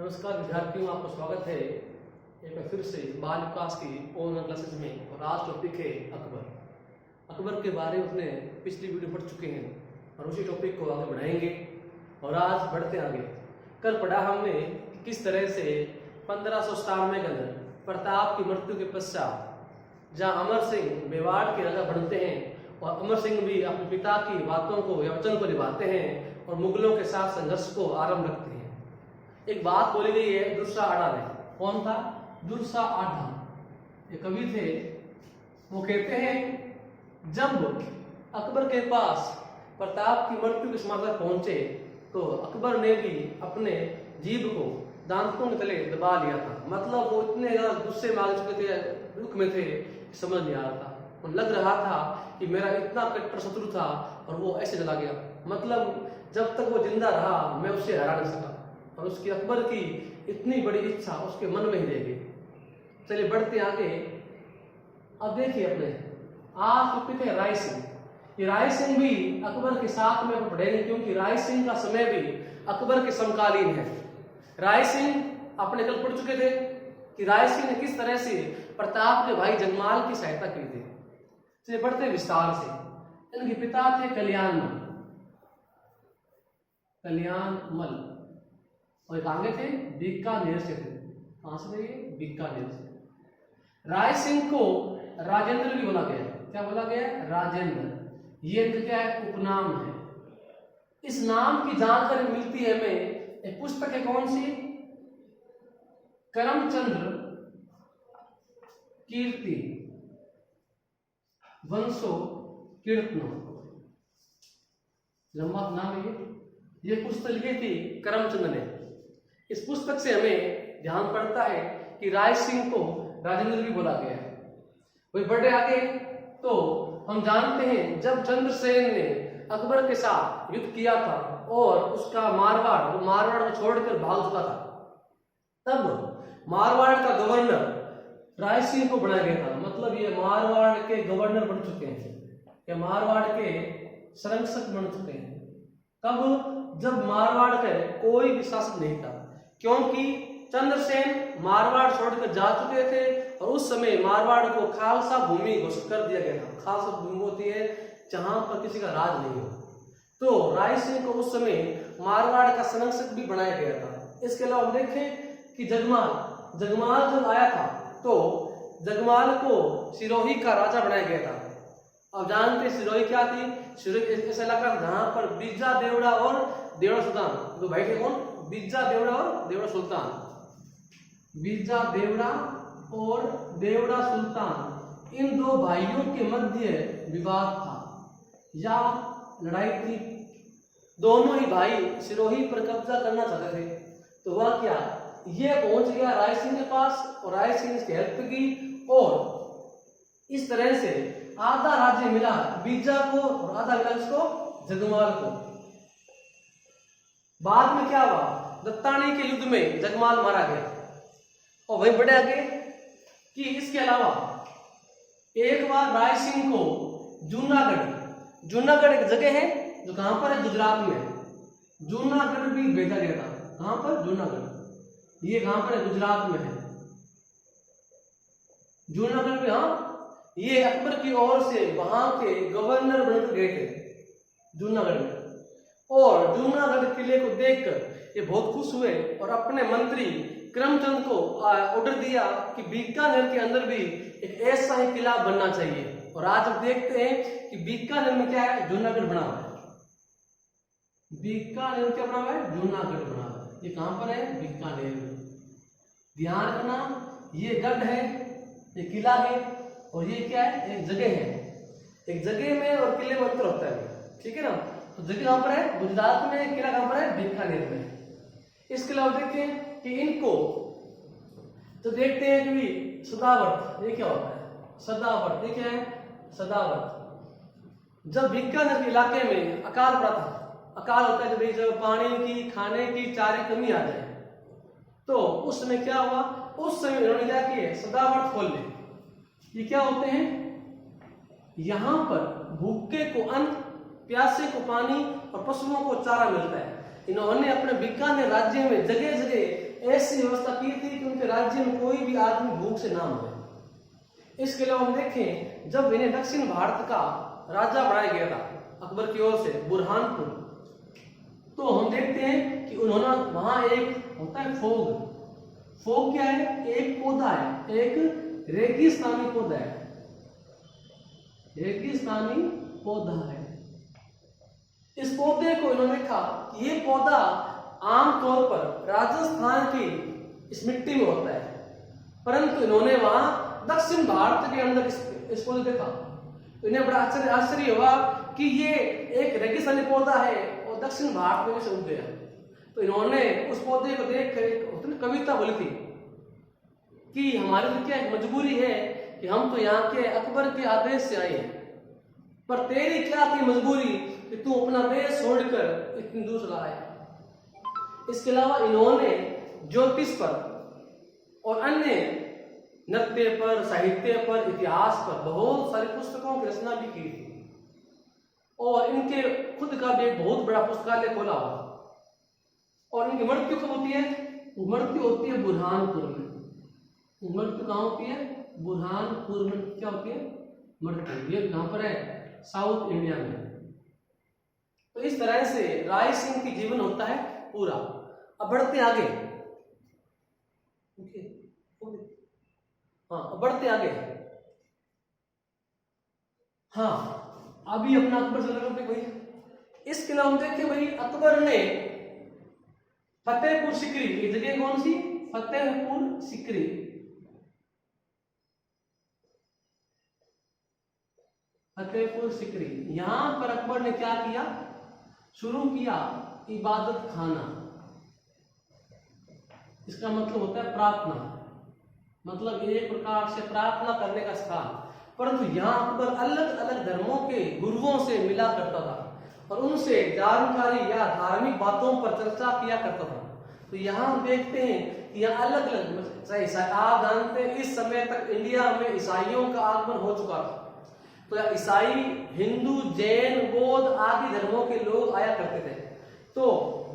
नमस्कार विद्यार्थियों, आपका स्वागत है एक बार फिर से बाल विकास की ऑनलाइन क्लासेस में। और आज टॉपिक है अकबर। अकबर के बारे में अपने पिछली वीडियो पढ़ चुके हैं और उसी टॉपिक को आगे बढ़ाएंगे। और आज बढ़ते आगे। कल पढ़ा हमने किस तरह से 1597 के अंदर प्रताप की मृत्यु के पश्चात जहाँ अमर सिंह मेवाड़ के राजा बनते हैं और अमर सिंह भी अपने पिता की बातों को या वचन को निभाते हैं और मुगलों के साथ संघर्ष को आरंभ रखते हैं। एक बात बोली गई है दुर्सा आढ़ा ने। कौन था? दुर्सा आढ़ा। ये कवि थे। वो कहते हैं जब अकबर के पास प्रताप की मृत्यु के समाचार पहुंचे तो अकबर ने भी अपने जीभ को दांतों के तले दबा लिया था। मतलब वो इतने ज्यादा गुस्से में आ चुके थे, दुख में थे, समझ नहीं आ रहा था। और लग रहा था कि मेरा इतना कट्टर शत्रु था और वो ऐसे चला गया। मतलब जब तक वो जिंदा रहा मैं उससे हरा नहीं सका और उसकी अकबर की इतनी बड़ी इच्छा उसके मन में ही रह गई। चलिए बढ़ते आगे। अब देखिए अपने आज टॉपिक है राय सिंह। ये राय सिंह भी अकबर के साथ में पढ़ेंगे क्योंकि राय सिंह का समय भी अकबर के समकालीन है। राय सिंह अपने कल पढ़ चुके थे कि राय सिंह ने किस तरह से प्रताप के भाई जगमाल की सहायता की थी। चलिए बढ़ते विस्तार से। इनके पिता थे कल्याणमल और एक आगे थे बीकानेर से थे। कहां से थे? बीकानेर से। राय सिंह को राजेंद्र भी बोला गया। क्या बोला गया? राजेंद्र। ये इनका क्या है? उपनाम है। इस नाम की जानकारी मिलती है हमें एक पुस्तक है। कौन सी? करमचंद्र कीर्ति वंशो कीर्तनो। लंबा नाम है ये पुस्तक लिखी थी करमचंद ने। इस पुस्तक से हमें ध्यान पड़ता है कि राय सिंह को राजेंद्र भी बोला गया है। वही बढ़े आगे तो हम जानते हैं जब चंद्रसेन ने अकबर के साथ युद्ध किया था और उसका मारवाड़ को छोड़कर भाग चुका था, तब मारवाड़ का गवर्नर राय सिंह को बनाया गया था। मतलब ये मारवाड़ के गवर्नर बन चुके हैं, ये मारवाड़ के संरक्षक बन चुके हैं। कब? जब मारवाड़ का कोई भी शासक नहीं था, क्योंकि चंद्रसेन मारवाड़ छोड़कर जा चुके थे और उस समय मारवाड़ को खालसा भूमि घोषित कर दिया गया था। खालसा भूमि होती है जहां पर किसी का राज नहीं हो। तो राय सिंह को उस समय मारवाड़ का संरक्षक भी बनाया गया था। इसके अलावा हम देखें कि जगमाल जब आया था तो जगमाल को सिरोही का राजा बनाया गया था। अब जानते सिरोही क्या थी? सिरोही ऐसा इलाका जहां पर बिज्जा देवड़ा और देवड़ा सुल्तान, तो भाई थे कौन? बिज्जा देवड़ा और देवड़ा सुल्तान। बिज्जा देवड़ा और देवड़ा सुल्तान, इन दो भाइयों के मध्य विवाद था या लड़ाई थी। दोनों ही भाई सिरोही पर कब्जा करना चाहते थे। तो वह क्या, ये पहुंच गया राय सिंह के पास और राय सिंह इसकी हेल्प की और इस तरह से आधा राज्य मिला बिज्जा को और आधा मिला इसको जगमाल को। बाद में क्या हुआ? दत्तानी के युद्ध में जगमाल मारा गया। और वही बढ़े आगे कि इसके अलावा एक बार राय सिंह को जूनागढ़ एक जगह है जो कहां पर है? गुजरात में। जूनागढ़ भी भेजा गया था। कहां पर? जूनागढ़। ये कहां पर है? गुजरात में है। जूनागढ़ में। हाँ, ये अकबर की ओर से वहां के गवर्नर बनकर गए थे जूनागढ़ में। और जूनागढ़ किले को देखकर ये बहुत खुश हुए और अपने मंत्री करमचंद को ऑर्डर दिया कि बीकानेर के अंदर भी एक ऐसा ही किला बनना चाहिए। और आज हम देखते हैं कि बीकानेर में क्या है? जूनागढ़ बना हुआ है। बीकानेर क्या बना हुआ है? जूनागढ़ बना हुआ है। ये कहां पर है? बीकानेर में। ध्यान रखना, ये गढ़ है, ये किला है और ये क्या है? एक जगह है। एक जगह में और किले में अंतर होता है, ठीक है ना? तो जगह कहां पर है? गुजरात में। किला कहां पर है? बीकानेर में। इसके अलावा देखते हैं कि इनको तो देखते हैं कि सदावर्त, ये क्या होता है? सदावर्त, ये क्या है? सदावर्त। जब बीकानेर के इलाके में अकाल पड़ा था, अकाल होता है जब पानी की, खाने की, चारे की कमी आ जाए, तो उस समय क्या हुआ? उस समय उन्होंने क्या किया? सदावर्त खोल लिए। ये क्या होते हैं? यहां पर भूखे को अन्न, प्यासे को पानी और पशुओं को चारा मिलता है। इन्होंने अपने बीकानेर राज्य में जगह जगह ऐसी व्यवस्था की थी कि उनके राज्य में कोई भी आदमी भूख से ना मरे। इसके अलावा हम देखें, जब इन्हें दक्षिण भारत का राजा बनाया गया था अकबर की ओर से बुरहानपुर, तो हम देखते हैं कि उन्होंने वहां एक होता है फोग। फोग क्या है? एक पौधा है, एक रेगिस्तानी पौधा है, रेगिस्तानी पौधा है। इस पौधे को इन्होंने कहा कि ये पौधा आमतौर पर राजस्थान की इस मिट्टी में होता है, परंतु इन्होंने वहां दक्षिण भारत के अंदर इस पौधे देखा तो इन्हें बड़ा आश्चर्य हुआ कि ये एक रेगिस्तानी पौधा है और दक्षिण भारत में से उग गया। तो इन्होंने उस पौधे को देख कर एक कविता बोली थी कि हमारे लिए क्या एक मजबूरी है कि हम तो यहाँ के अकबर के आदेश से आए हैं, पर तेरी क्या थी मजबूरी कि तू अपना देश छोड़कर इतनी दूर चला आया। इसके अलावा इन्होंने ज्योतिष पर और अन्य नृत्य पर, साहित्य पर, इतिहास पर बहुत सारी पुस्तकों की रचना भी की थी और इनके खुद का भी एक बहुत बड़ा पुस्तकालय खोला हुआ। और इनकी मृत्यु कब होती है? मृत्यु होती है बुरहानपुर में। मृत्यु कहाँ होती है? बुरहानपुर में। क्या होती है मृत्यु? ये कहां पर है? साउथ इंडिया में। तो इस तरह से राय सिंह की जीवन होता है पूरा। अब बढ़ते आगे, हाँ बढ़ते आगे। हाँ अभी अपना अकबर चल रहा है भाई। इसके अलावा हम देखते भाई अकबर ने फतेहपुर सिकरी, ये जगह कौन सी? फतेहपुर सिकरी। फतेहपुर सिकरी, यहां पर अकबर ने क्या किया? शुरू किया इबादत खाना। इसका मतलब होता है प्रार्थना, मतलब एक प्रकार से प्रार्थना करने का स्थान। परंतु यहाँ अकबर अलग अलग धर्मों के गुरुओं से मिला करता था और उनसे जानकारी या धार्मिक बातों पर चर्चा किया करता था। तो यहाँ हम देखते हैं कि यहाँ अलग अलग, आप जानते हैं इस समय तक इंडिया में ईसाइयों का आगमन हो चुका था। तो ईसाई, हिंदू, जैन, बौद्ध आदि धर्मों के लोग आया करते थे। तो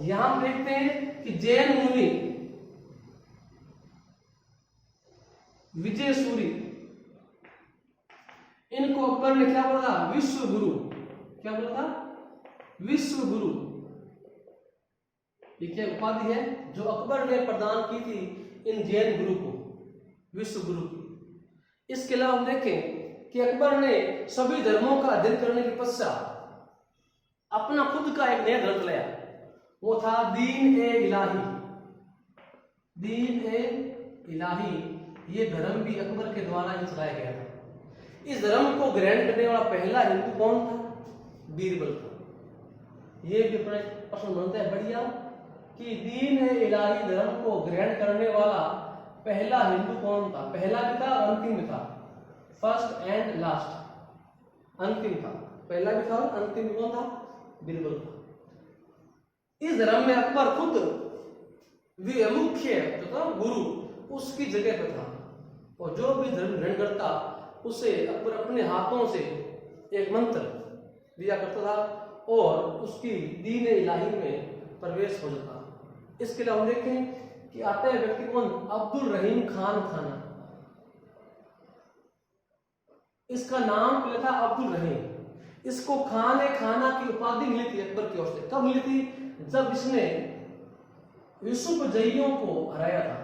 यहां हम देखते हैं कि जैन मुनि विजय सूरी, इनको अकबर ने क्या बोला? विश्व गुरु। क्या बोला था? विश्व गुरु। ये क्या उपाधि है जो अकबर ने प्रदान की थी इन जैन गुरु को, विश्व गुरु की। इसके अलावा हम देखें कि अकबर ने सभी धर्मों का अध्ययन करने के पश्चात अपना खुद का एक नया ग्रंथ लाया, वो था दीन ए इलाही। दीन ए इलाही, ये धर्म भी अकबर के द्वारा ही चलाया गया था। इस धर्म को ग्रहण करने वाला पहला हिंदू कौन था? बीरबल था। ये भी अपना प्रश्न बनता है बढ़िया कि दीन ए इलाही धर्म को ग्रहण करने वाला पहला हिंदू कौन था? पहला भी था, अंतिम भी था। फर्स्ट एंड लास्ट, अंतिम था। पहला भी था और अंतिम कौन था? बीरबल था। इस धर्म में अकबर खुद मुख्य जो था गुरु, उसकी जगह पर था और जो भी धर्म ग्रहण करता उसे अकबर अपने हाथों से एक मंत्र दिया करता था और उसकी दीन इलाही में प्रवेश हो जाता। इसके अलावा हम देखें कि आता है व्यक्ति कौन? अब्दुल रहीम खान खाना। इसका नाम पहले था अब्दुल रहीम। इसको खान खाना की उपाधि मिली थी अकबर की ओर से। कब मिली थी? जब इसने यूसुफ जइयों को हराया था।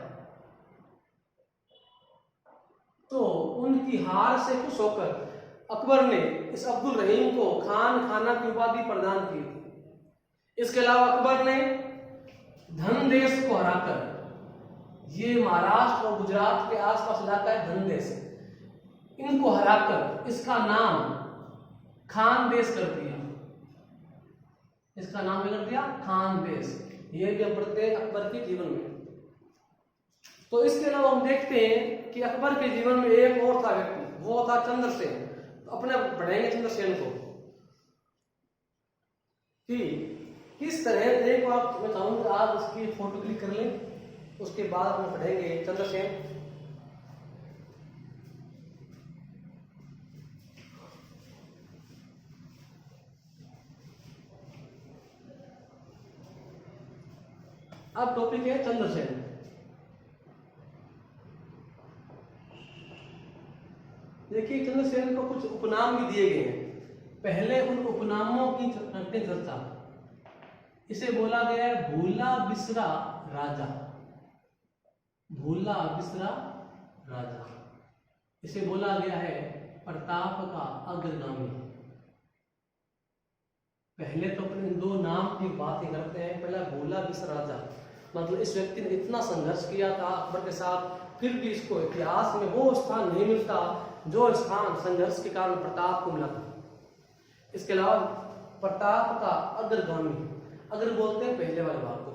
तो उनकी हार से खुश होकर अकबर ने इस अब्दुल रहीम को खान खाना की उपाधि प्रदान की थी। इसके अलावा अकबर ने धनदेश को हराकर, ये महाराष्ट्र और गुजरात के आसपास इलाका है धनदेश, इनको हराकर इसका नाम खानदेश कर दिया। इसका नाम क्या कर दिया? खानदेश। ये भी हम पढ़ते हैं अकबर के जीवन में। तो इसके अलावा हम देखते हैं कि अकबर के जीवन में एक और था व्यक्ति, वो था चंद्रसेन। तो अपने पढ़ेंगे चंद्रसेन को कि किस तरह, एक बार मैं चाहूंगा आप उसकी फोटो क्लिक कर लें, उसके बाद हम पढ़ेंगे चंद्रसेन। अब टॉपिक है चंद्रसेन। देखिए चंद्रसेन को कुछ उपनाम भी दिए गए हैं। पहले उन उपनामों की करते हैं चर्चा। इसे बोला गया है भूला बिसरा राजा, भूला बिसरा राजा। इसे बोला गया है प्रताप का अग्रगामी। पहले तो अपने दो नाम की बात ही करते हैं। पहला भूला बिसरा राजा, मतलब इस व्यक्ति ने इतना संघर्ष किया था अकबर के साथ, फिर भी इसको इतिहास में वो स्थान नहीं मिलता जो स्थान संघर्ष के कारण प्रताप को मिला था। इसके अलावा प्रताप का अग्रगामी, अग्र बोलते हैं पहले वाले बात को,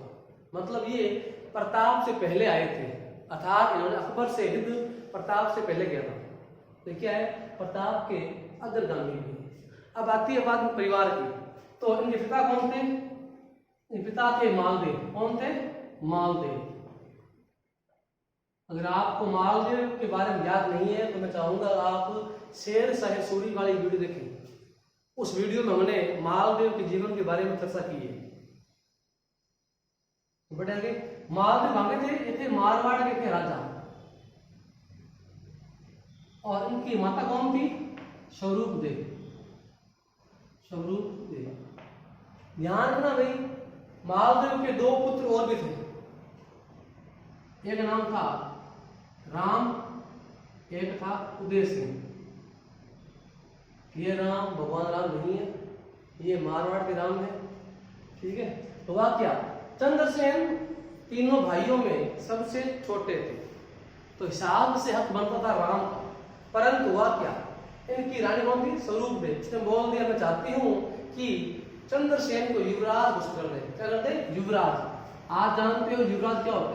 मतलब ये प्रताप से पहले आए थे, अर्थात इन्होंने अकबर से युद्ध प्रताप से पहले किया था। तो क्या है, प्रताप के अग्रगामी भी। अब आती है बात में परिवार की। तो इनके पिता कौन थे? इन पिता थे मालदेव। कौन थे? मालदेव। अगर आपको मालदेव के बारे में याद नहीं है तो मैं चाहूंगा आप शेर शाह सूरी वाली वीडियो देखें। उस वीडियो में हमने मालदेव के जीवन के बारे में चर्चा की है। बड़े आगे मालदेव भागे थे, ये थे मारवाड़ के थे राजा। और इनकी माता कौन थी? स्वरूप देव। स्वरूप देव। ध्यान रखना भाई, मालदेव के दो पुत्र और भी थे। एक नाम था राम, एक था उदय सिंह। ये राम भगवान राम नहीं है, ये मारवाड़ के राम है। ठीक है। तो वह क्या, चंद्रसेन तीनों भाइयों में सबसे छोटे थे, तो हिसाब से हक बनता था राम का। परंतु वह क्या, इनकी रानी कौन थी? स्वरूप देव। इसने बोल दिया मैं चाहती हूं कि चंद्रसेन को युवराज घोषित कर दे। क्या करते? युवराज। आज जानते हो युवराज क्या होता है?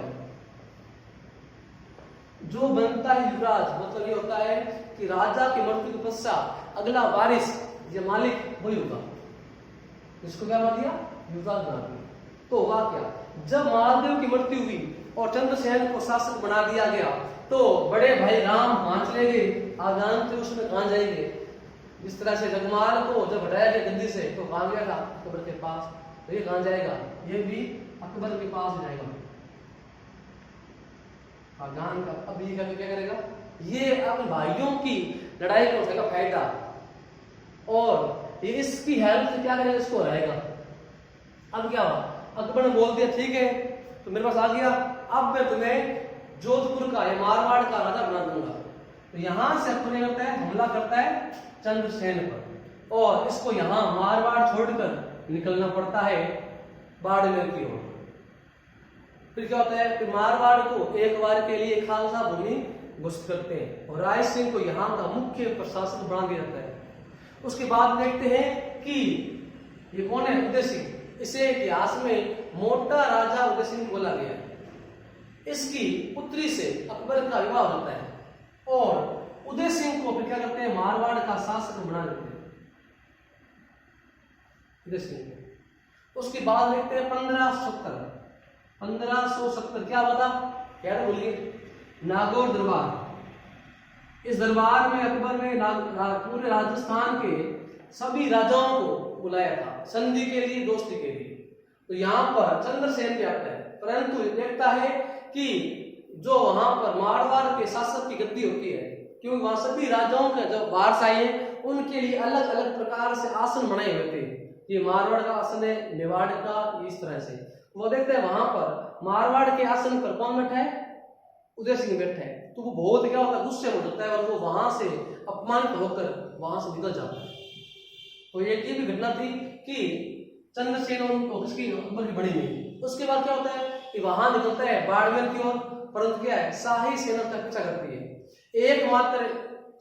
जो बनता है युवराज, मतलब ये होता है कि राजा की मृत्यु के पश्चात अगला वारिस या मालिक वही होगा, इसको क्या बना दिया? युवराज बना दिया। तो हुआ क्या, जब मालदेव की मृत्यु हुई और चंद्रसेन को शासक बना दिया गया तो बड़े भाई राम वहां चले गए। आप जानते हो उसमें कहां जाएंगे? इस तरह से जगमाल को जब हटाया गया गद्दी से तो कहां गया था? अकबर के पास। तो ये कहां जाएगा? ये भी अकबर के पास जाएगा। खानदान का। अब ये क्या करेगा? ये अपने भाइयों की लड़ाई को उठाएगा फायदा, और ये इसकी हेल्प से क्या करेगा? इसको रहेगा। अब क्या हुआ, अकबर ने बोल दिया ठीक है तो मेरे पास आ गया, अब मैं तुम्हें जोधपुर का या मारवाड़ का राजा बना दूंगा। तो यहां से अकबर करता है, हमला करता है चंद्रसेन पर, और इसको यहां मारवाड़ छोड़कर निकलना पड़ता है बाड़मेर की ओर। फिर क्या होता है कि मारवाड़ को एक बार के लिए खालसा भूमि घोषित करते हैं और राय सिंह को यहाँ का मुख्य प्रशासक बना दिया जाता है। उसके बाद देखते हैं कि ये कौन है? उदय सिंह। इसे इतिहास में मोटा राजा उदय सिंह बोला गया है। इसकी पुत्री से अकबर का विवाह होता है और उदय सिंह को फिर क्या करते हैं? मारवाड़ का शासक बना देते हैं उदय सिंह को। उसके बाद देखते हैं 1570 क्या हुआ था? क्या बोलिए? नागौर दरबार। इस दरबार में अकबर ने पूरे राजस्थान के सभी राजाओं को बुलाया था संधि के लिए, दोस्ती के लिए। तो यहाँ पर चंद्रसेन भी आता है, परंतु देखता है कि जो वहां पर मारवाड़ के शासक की गद्दी होती है, क्योंकि वहां सभी राजाओं के जो वारस आए हैं उनके लिए अलग अलग प्रकार से आसन बनाए हुए थे। ये मारवाड़ का आसन है, मेवाड़ का, इस तरह से। वो देखते हैं वहां पर मारवाड़ के आसन पर कौन बैठा है? उदय सिंह बैठा है। तो वो बहुत क्या होता है? गुस्से हो जाता है और वो वहां से अपमानित होकर वहां से निकल जाता है। तो एक ये भी घटना थी कि चंद्रसेन और उसकी अकबर की बड़ी हुई। उसके बाद क्या होता है कि वहां निकलता है बाड़मेर की ओर, परंतु क्या है? शाही सेना का पीछा करती है। एकमात्र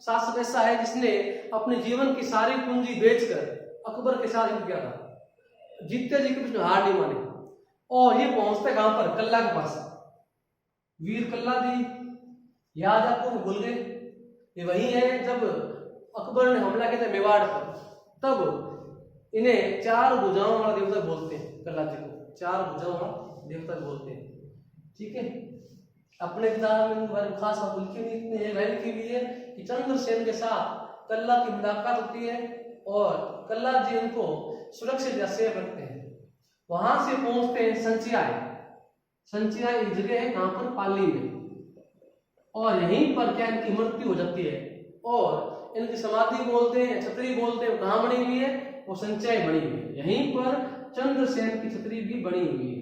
शासक ऐसा है जिसने अपने जीवन की सारी पूंजी बेचकर अकबर के साथ युद्ध किया था। जीतते जी कृष्ण हार नहीं माने, और ये पहुंचते कहां पर? कल्ला के पास। वीर कल्ला जी याद आपको? भूल गए? ये वही है जब अकबर ने हमला किया था मेवाड़ पर, तब इन्हें चार भुजाओं वाला देवता बोलते हैं। कल्ला जी को चार भुजाओं वाला देवता बोलते हैं। ठीक है। अपने किताब में बारे में खास बात लिखी हुई लिखी हुई है कि चंद्रसेन के साथ कल्ला की मुलाकात होती है और कल्ला जी उनको सुरक्षित जैसे रखते हैं। वहां से पहुंचते हैं संचियाय। संचियाय एक जगह है कहां पर? पाली में। और यहीं पर क्या इनकी मृत्यु हो जाती है और इनकी समाधि बोलते हैं, छतरी बोलते हैं, कहाँ बनी हुई है? वो संचय बनी हुई है। यहीं पर चंद्रसेन की छतरी भी बनी हुई है।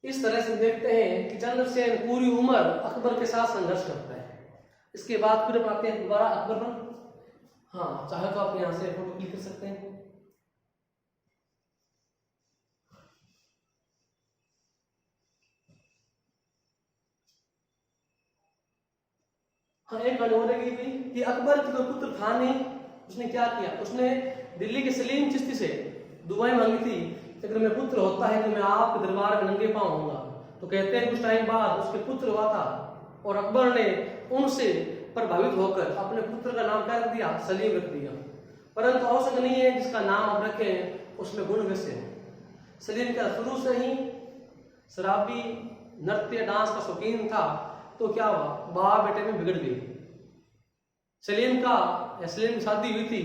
इस तरह से देखते हैं कि चंद्रसेन पूरी उम्र अकबर के साथ संघर्ष करता है। इसके बाद फिर आते हैं दोबारा अकबर पर। हाँ, चाहे तो आप यहाँ से फोटो क्लिक कर सकते हैं। हाँ, एक बात रहेगी भाई कि अकबर की कोई पुत्र था नहीं। उसने क्या किया? उसने दिल्ली के सलीम चिश्ती से दुआएं मांगी थी कि अगर मेरा पुत्र होता है तो मैं आपके दरबार में नंगे पांव आऊंगा। तो कहते हैं कुछ टाइम बाद उसके पुत्र हुआ था और अकबर ने उनसे प्रभावित होकर अपने पुत्र का नाम क्या रख दिया? सलीम रख दिया। परंतु आवश्यक नहीं है जिसका नाम आप रखें उसमें गुण वैसे हो। सलीम का शुरू से ही शराबी, नृत्य, डांस का शौकीन था। तो क्या हुआ? बाप बेटे में बिगड़ गई। सलीम की शादी हुई थी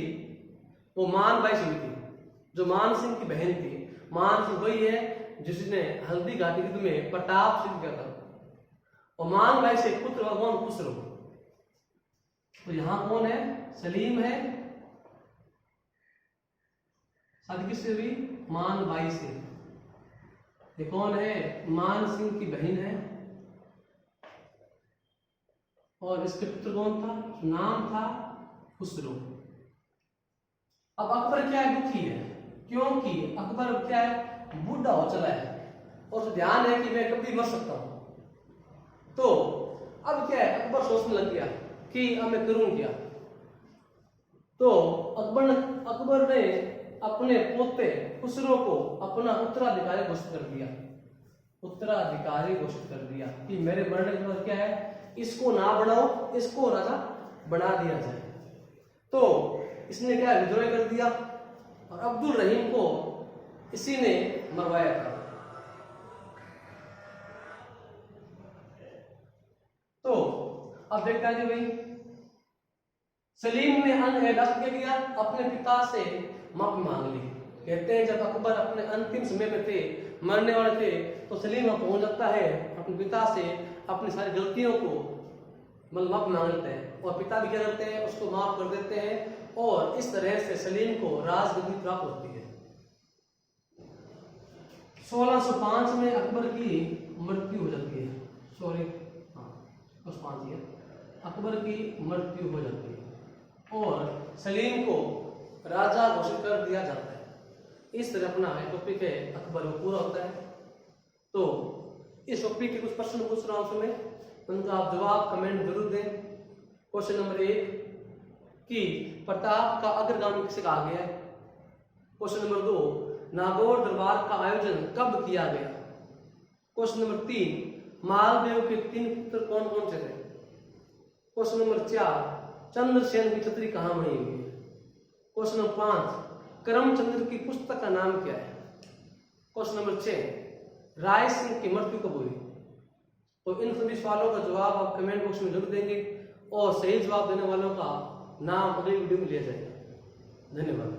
वो मान बाई से हुई थी, जो मान सिंह की बहन थी। मान सिंह वही है जिसने हल्दी घाटी युद्ध में प्रताप सिद्ध किया था। और मान बाई से पुत्र भगवान खुसरो। तो यहां कौन है? सलीम है। शादी किससे हुई? मान बाई से। ये कौन है? मान सिंह की बहन है। और इसके पुत्र कौन था? नाम था खुसरो। अब अकबर क्या है? दुखी है, क्योंकि अकबर क्या है? बूढ़ा हो चला है और उसे ध्यान है कि मैं कभी मर सकता हूं। तो अब क्या है? अकबर सोचने लग गया कि अब मैं करूं क्या। तो अकबर ने अपने पोते खुसरो को अपना उत्तराधिकारी घोषित कर दिया। उत्तराधिकारी घोषित कर दिया कि मेरे मरने के बाद क्या है? इसको ना बढ़ाओ, इसको राजा बना दिया जाए। तो इसने क्या? विद्रोह कर दिया और अब्दुल रहीम को इसी ने मरवाया था। तो अब देखता है कि भाई सलीम ने क्या किया? अपने पिता से माफी मांग ली। कहते हैं जब अकबर अपने अंतिम समय में थे, मरने वाले थे, तो सलीम पहुंच जाता है अपने पिता से अपनी सारी गलतियों को मतलब माफी मांग लेते हैं और पिता भी क्या करते हैं? उसको माफ कर देते हैं और इस तरह से सलीम को राजगद्दी प्राप्त होती है। 1605 में अकबर की मृत्यु हो जाती है। अकबर की मृत्यु हो जाती है और सलीम को राजा घोषित कर दिया जाता है। इस तरह अपना टॉपिक है अकबर वो पूरा होता है। तो इस टॉपिक के कुछ प्रश्न पूछ रहा हूं तुम्हें, उनका आप जवाब कमेंट जरूर दें। क्वेश्चन नंबर 1 कि प्रताप का अग्रगामी किसे कहा गया है? क्वेश्चन नंबर 2 नागौर दरबार का आयोजन कब किया गया? क्वेश्चन नंबर 3 मालदेव के 3 पुत्र कौन कौन से थे? क्वेश्चन नंबर 4 चंद्रसेन की छतरी कहां बनी हुई है? क्वेश्चन नंबर 5 करमचंद्र की पुस्तक का नाम क्या है? क्वेश्चन नंबर 6 राय सिंह की मृत्यु कब हुई? तो इन सभी सवालों का जवाब आप कमेंट बॉक्स में जरूर देंगे और सही जवाब देने वालों का नाम अगली वीडियो में लिया जाएगा। धन्यवाद।